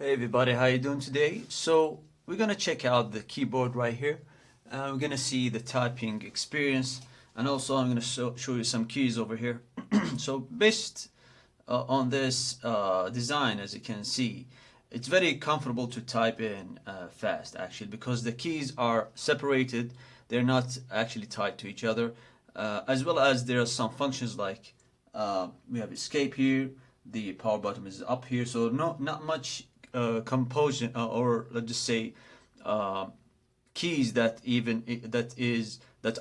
Hey everybody, how you doing today? So we're gonna check out the keyboard right here. We're gonna see the typing experience, and also I'm gonna show you some keys over here. So based on this design, as you can see, it's very comfortable to type in fast actually, because the keys are separated. They're not actually tied to each other, as well as there are some functions like we have escape here. The power button is up here, so not much composition, or let's just say uh, keys that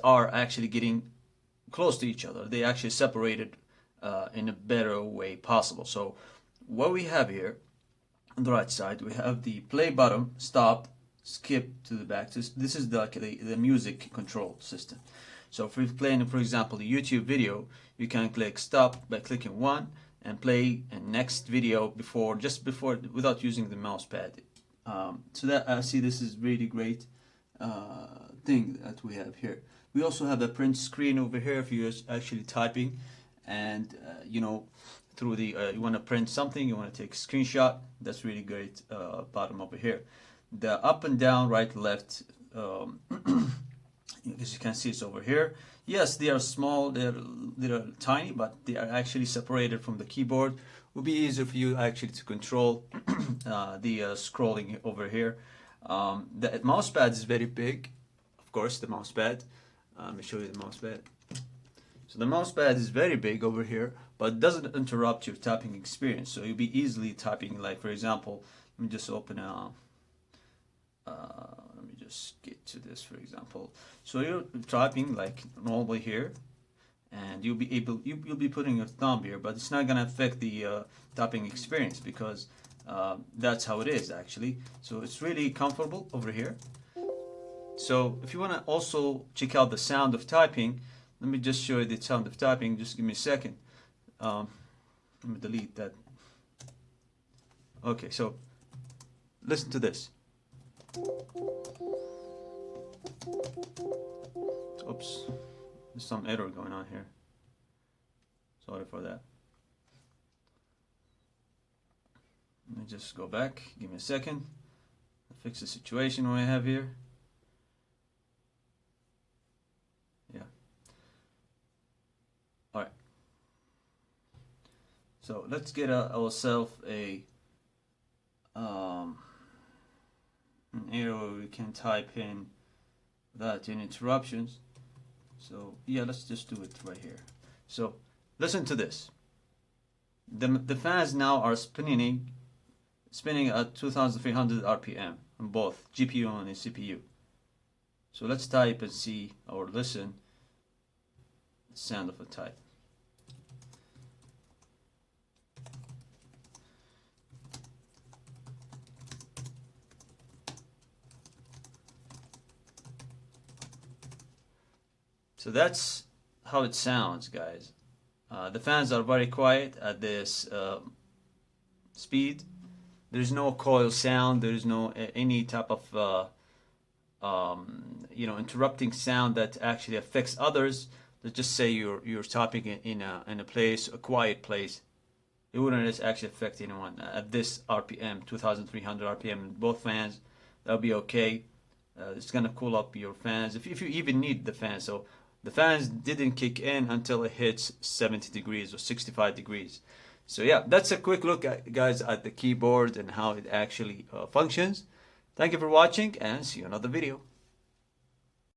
are actually getting close to each other. They actually separated in a better way possible. So what we have here on the right side, we have the play button, stop, skip to the back. This is the music control system. So if we're playing, for example, a YouTube video, you can click stop by clicking one and play a next video just before without using the mouse pad. So that I see this is really great thing that we have here. We also have a print screen over here if you're actually typing, and through the you want to print something, you want to take a screenshot. That's really great. Bottom over here, the up and down, right, left. As you can see, it's over here. Yes, they are small, they're tiny, but they are actually separated from the keyboard. It will be easier for you actually to control the scrolling over here. The mouse pad is very big, of course. The mouse pad. Let me show you the mouse pad. So the mouse pad is very big over here, but doesn't interrupt your typing experience. So you'll be easily typing. Like for example, let me just open a. Let me just get to this, for example. So you're typing like normally here, and you'll be putting your thumb here, but it's not gonna affect the typing experience, because that's how it is actually. So it's really comfortable over here. So if you want to also check out the sound of typing, let me just show you the sound of typing. Just give me a second. Let me delete that. Okay, so listen to this. Oops, there's some error going on here. Sorry for that. Let me just go back. Give me a second. I'll fix the situation we have here. Yeah. All right. So let's get ourselves an area where we can type in without any interruptions. So yeah, let's just do it right here. So listen to this. The fans now are spinning at 2,300 RPM on both GPU and CPU. So let's type and see, or listen, the sound of a type. So that's how it sounds, guys. The fans are very quiet at this speed. There's no coil sound. There's no any type of interrupting sound that actually affects others. Let's just say you're typing in a place, a quiet place. It wouldn't actually affect anyone at this RPM, 2,300 RPM. Both fans, that'll be okay. It's gonna cool up your fans if you even need the fan. So the fans didn't kick in until it hits 70 degrees or 65 degrees. So yeah, that's a quick look, guys, at the keyboard and how it actually functions. Thank you for watching, and see you in another video.